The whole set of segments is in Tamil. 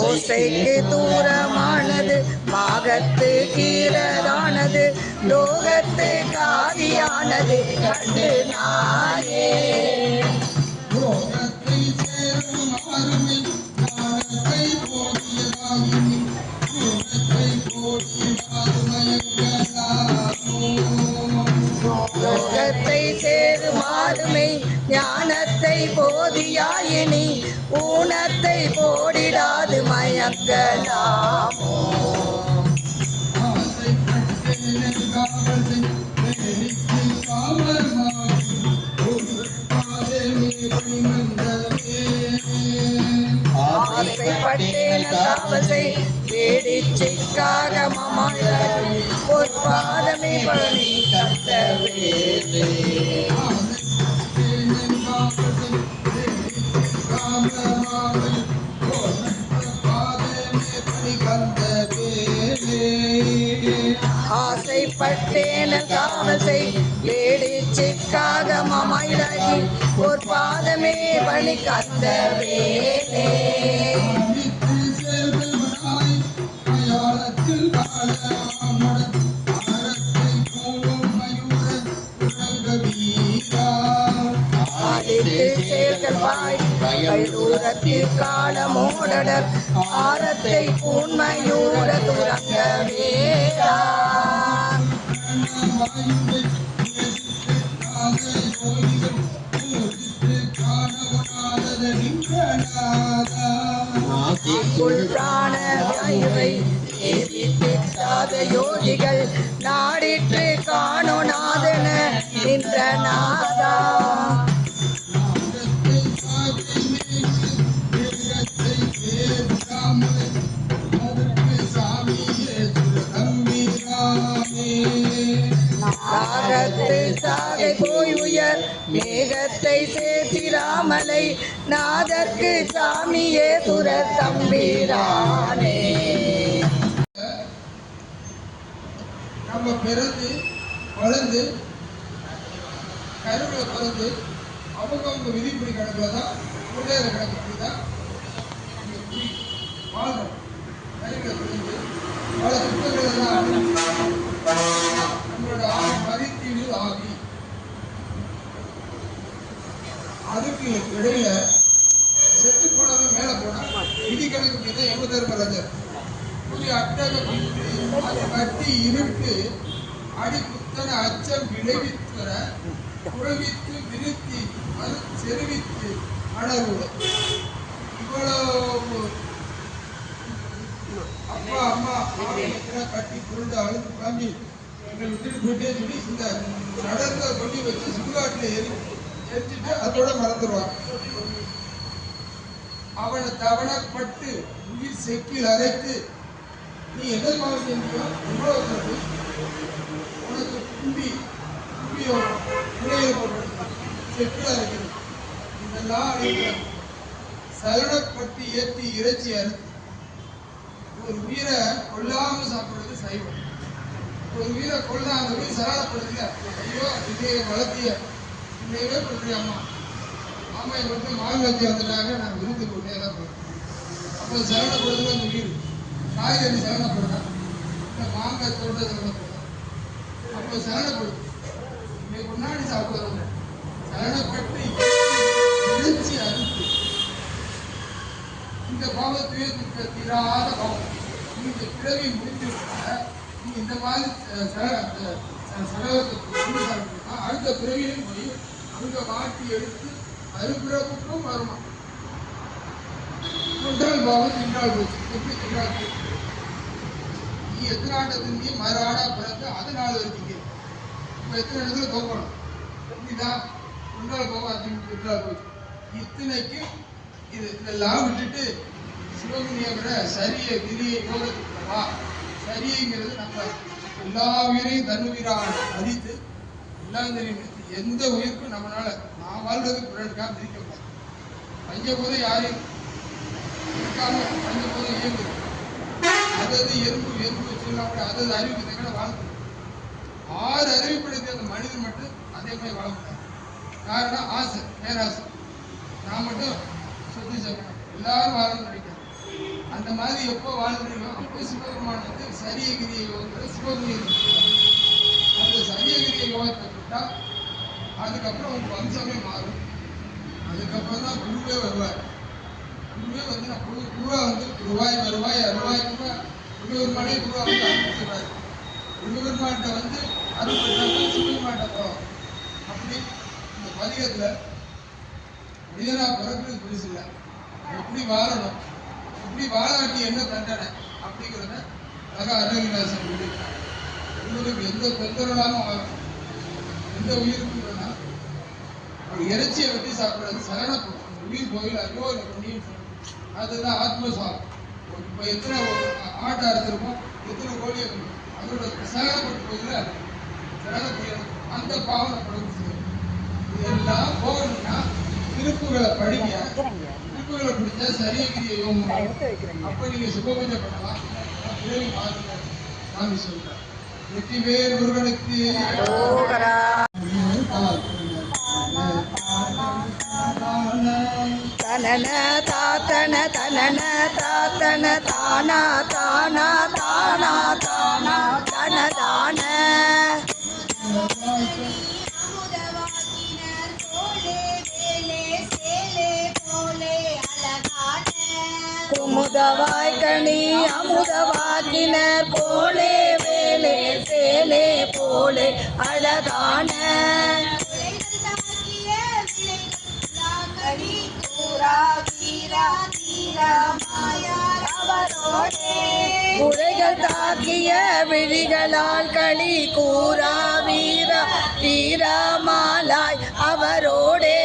ஓசைக்கு தூரமானது மாகத்து கீழதானது லோகத்து காதியானது கண்டு நாயே லோகத்தை சேருமாறுமை ஞானத்தை போதியாயினி ஊனத்தை போடிடாது மயங்கலாமோ ஆசைப்பட்டேன் காவசை வேடிச்சைக்காக மமாய் பொற்பாதமே பணி கட்டவே ஆசைப்பட்டேன் காவசை வேடிச்சைக்காக மமாயிடகி ஒரு பாதமே பணி கத்தவே கைதூரத்தில் காலமோடர் ஆரத்தை பூன்மையூர துறங்கவே யோகிகள் நாடிற்று காணோநாதன நின்ற நாதா நாகத்தை சாகை போய் உயர் மேகத்தை சேர்த்திராமலை நாதற்கு சாமியே சுர தம்பிரானே. நம்ம பிறந்து வளர்ந்து கருவில பிறந்து அவங்க விதிப்படி கணக்கில் தான் முன்னேற கணக்கு தான் வாழ்றோம். கருவில பிறந்து பல சுத்தங்களெல்லாம் நம்மளோட மதிப்பீடு ஆகி அதுக்கு இடையில செத்து போனவன் மேல போனா விதி கணக்கு மீத யமதர்மராஜர் புதிய அட்டக அதை கட்டி இருட்டு அடி குத்தன அச்சம் விளைவித்துற குழவித்து விருத்தி அது செருவித்து அணர்வு இவ்வளவு அப்பா அம்மா கட்டி புரண்டு அழுது காமி எங்களை விட்டுட்டு போயிட்டே சொல்லி இந்த நடந்த கொண்டு வச்சு சுடுகாட்டில் எரிச்சிட்டு அதோட மறந்துடுவான். அவனை தவணப்பட்டு உயிர் செக்கில் அரைத்து நீ என்ன பாவம் செஞ்சியோ உணவு உனக்கு கும்பியோ உடையை போட்டு செக்கில் அரைக்கிறது இதெல்லாம் சலனப்பட்டு ஏற்றி இறைச்சி அறுத்து ஒரு உயிரை கொல்லாம சாப்பிடுறது சைவம். ஒரு உயிரை கொல்லாம சலனப்படுதுல ஐயோ இதே வளர்த்திய இன்னைவே பண்றிய அம்மா ஆமா என் மட்டும் மாங்கத்தி வந்துட்டாங்க நான் விருந்து கொண்டே தான் போறேன். அப்போ சலனப்படுதுல அந்த உயிர் காய்கறி சலனப்படுதான் இல்லை மாங்காய் தோட்ட சலனப்படுதான் அப்போ சலனப்படுது இன்னைக்கு முன்னாடி சாப்பிடுறவங்க சலனப்பட்டு இறைச்சி அறுத்து இந்த பாவத்தையே தீராத பாவம் இந்த பிறவி முடிஞ்சு நீ இந்த மாதிரி அடுத்த பிறவியிலும் போய் அங்க மாட்டி எடுத்து மறுபிறப்புக்கும் வருமா. ஒன்றால் பாவம் தின்றால் போச்சு எப்படி தின்றால் போச்சு நீ எத்தனை ஆண்டத்தின் மறு ஆடா பிறந்து அது நாள் வரைக்கும் இப்போ எத்தனை இடத்துல போகணும் இதுதான் ஒன்றால் பாவம் தின்றால் போச்சு. இத்தனைக்கு இது இதெல்லாம் விட்டுட்டு சிவமுனியை விட சரிய கிரியை யோகத்துக்கு வா. சரியைங்கிறது நம்ம எல்லா உயிரையும் தன்னுயிராக மதித்து எல்லாம் தெரியும். எந்த உயிருக்கும் நம்மளால நான் வாழ்றது பிறருக்காக பிரிக்க கூடாது. பஞ்சபூதம் யாரையும் இருக்காம பஞ்சபூதம் இயங்குது. அதாவது எறும்பு வச்சுக்கலாம் கூட அதாவது அறிவுக்கு தக்கன வாழ்க்கை 6 அறிவுப்படுத்தி அந்த மனிதன் மட்டும் அதே மாதிரி வாழ முடியாது. காரணம் ஆசை, பேராசை. நான் மட்டும் சொத்து சேர்க்கணும், எல்லாரும் வாழணும்னு நினைக்கிறேன். அந்த மாதிரி எப்போ வாழ முடியும்? அப்போ சிவபெருமான் வந்து சரியகிரிய யோகத்துல சிவகிரியை அந்த சரியகிரிய யோகத்தை விட்டால் அதுக்கப்புறம் உங்க வம்சமே மாறும். அதுக்கப்புறம் தான் குருவே வருவார். குருவே வந்து நான் குருவா வந்து ரூபாய் வருவாய் அருவாய்க்கு குருபெருமானே குருவா வந்து அனுப்பிச்சுறாரு. குருபெருமான்கிட்ட வந்து அருள்பட்டாங்க சிவபெருமான்கிட்ட போவோம். அப்படி இந்த பதிகத்துல மனிதனா பிறகு புரிசு இல்லை, எப்படி வாழணும், எப்படி வாழாட்டி என்ன தண்டனை அப்படிங்கிறத அழகா அருணகிரிநாதன் சொல்லியிருக்காங்க. உங்களுக்கு எந்த தொந்தரவாகவும் வாழணும், எந்த உயிருக்கும் வேணா ஒரு இறைச்சியை வெட்டி சாப்பிடாது சரணப்படும். உயிர் கோயில் ஐயோ பண்ணியும் சொல்லணும். அதுதான் ஆத்மசாரம். இப்போ எத்தனை ஆட்டை அறுத்திருக்கோம், எத்தனை கோழி இருக்கும், அதோட சரணப்பட்டு போயில சரணப்படும் அந்த பாவனைப்படும். இதெல்லாம் போகணும்னா திருப்புகளை படிங்க. திருப்புகளை பிடிச்சா சரியகிரிய யோகம். அப்ப நீங்க சுபபூஜை பண்ணலாம். பிறகு மாறுங்க. சாமி சொல்றார். வெற்றிவேல் முருகனுக்கு தனன தாத்தன தனன தாத்தன தானா தானா தானா தானா தன தான குமுதவாய் கனி அமுதவாக்கினர் போலே வேலே சேலே போலே அழகான உரைகள் தாக்கிய விழிகளால் களி கூறா வீரா வீரமாலாய் அவரோடே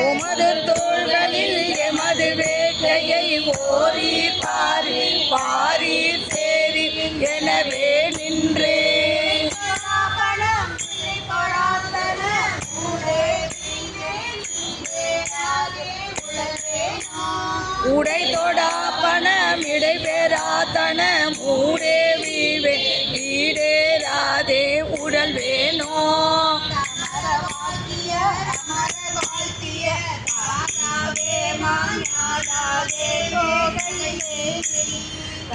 உமது தோள்களில் எமது வேட்டையை ஓரி பாரி பாரி சேரி எனவே நின்றே உடை தொடாப்பணம் இடை பெறாத்தன மூடே வீவே ஈடேராதே உடல் வேணோ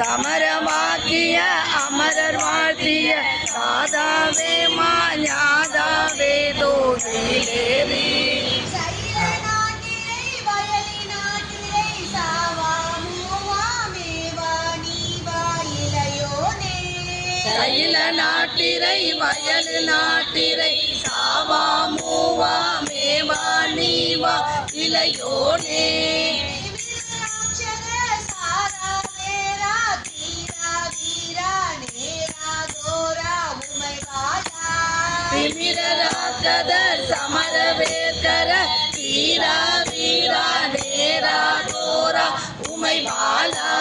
தமரமாக்கிய அமரர் வாழ்த்திய சாதாவே மாஞாதாவே தோதிலேவி கையில நாட்டிரை வயல் நாட்டிரை சாவா மூவா மேவா நீவா இளையோனே திமிரராக்கதர் சமரவேற்கர வீரா வீரா நேரா தோரா உமை பாலா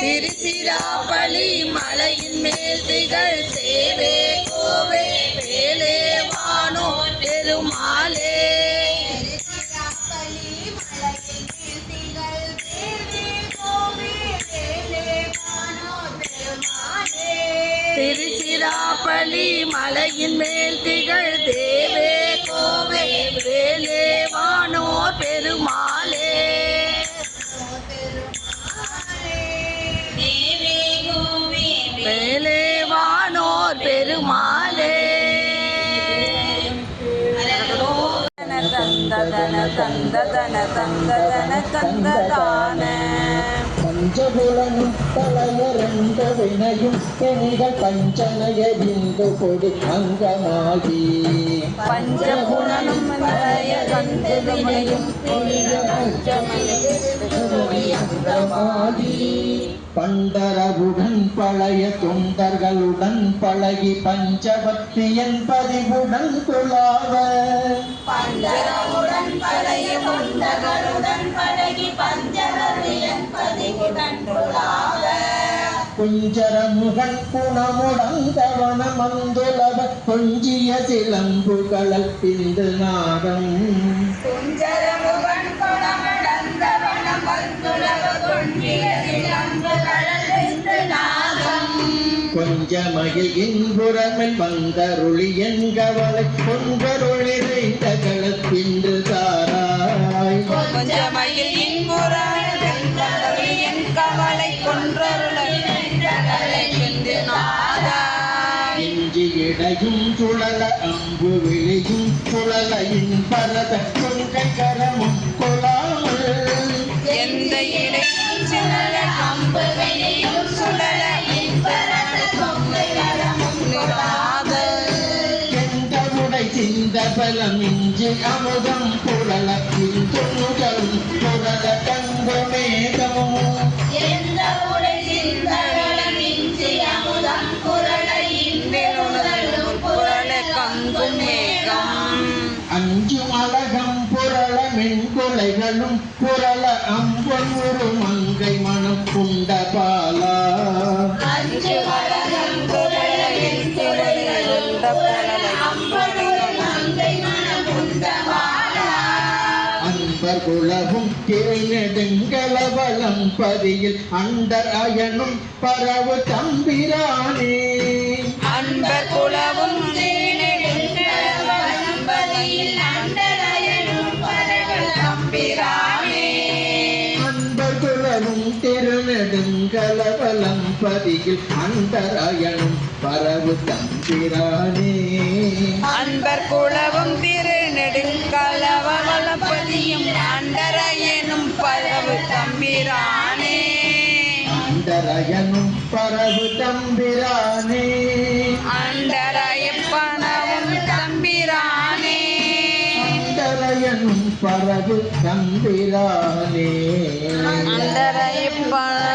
திருச்சிராப்பள்ளி மலையின் மேல் திகழ் தேவே கோவே வேலே வானோ பெருமாளே திருச்சிராப்பள்ளி மலையின் மேல் திகழ் தேவே கோவே வேலே வானோ பெருமாளே வேலே வானோர் பெருமாளே தந்ததன தந்ததன தந்ததன தந்ததான பஞ்சபுலனும் தலையரண்ட வினையும் எங்கள் பஞ்சனயதிந்து கொடி அங்கமாகி பஞ்சபுலனும் கந்து வினையும் அங்கமாகி பண்டரவுடன் பழைய தொண்டர்களுடன் பழகி பஞ்சபக்தியன் பதிவுடன் துளாவ பஞ்சரவுடன் பழைய தொண்டர்களுடன் பழகி பஞ்சவரியன் பதிவுடன் துளாவ குஞ்சரமுகன் குணமுடந்தவன மந்துலவ கொஞ்சிய சிலம்புகளல் பிந்து நாகம் குஞ்சரமுகன் குணமுடந்தவன மந்துலவ கொஞ்சிய சிலம்புகளல் நாகம் கொஞ்சமகில் இன்புறமில் வந்தருளி என் கவலை கொன்றருளிரைந்த களப்பின்று தாராய் கொஞ்சமயில் இன்புறாய் என் கவலை கொன்றருளை வென்று நாதா இஞ்சி இடையும் சுழல அம்பு விழியும் சுழலையின் பரத கொங்கை கரமும் கொலாமல் எந்த இடையும் சுழல அம்பு வெளியும் சுழல எந்த உடை சிந்த பலம் இஞ்சி அமுதம் புரள துணுகள் புரள தங்க மேகமும் எந்த உடை சிந்தவளம் இஞ்சி அமுதம் குரல இன்றும் குரல கங்கும் மேகம் அஞ்சும் அழகம் புரள மென்கொலைகளும் புரள அம்பொரு மங்கை மனம் புண்ட பாலா அஞ்சு வளகம் குரல வெண்குரலுண்ட குரல அம்பொருள் மங்கை மனம் உண்டவாளா அன்பர் குலவும் திருநெடுங்கலவலம் பதியில் அண்டர் அயனும் பரவு தம்பிரானே அன்பர் குலவும் நெடுங்கலவலம்பதியில் அண்டரையனும் பரவல் தம்பிரானே அன்பர் குலவும் திருநெடுங்கலவலம் பதியில் அண்டர் அயனும் பரவு தம்பிரானே அன்பர் குலவும் திருநெடுங்கலவலம்பதியும் அண்டரையனும் பரவு தம்பிரானே அண்டரயனும் பரவு தம்பிரானே அண்டரையப்பனவும் தம்பிரானே அண்டரயனும் பரவு தம்பிரானே அண்டரையப்பன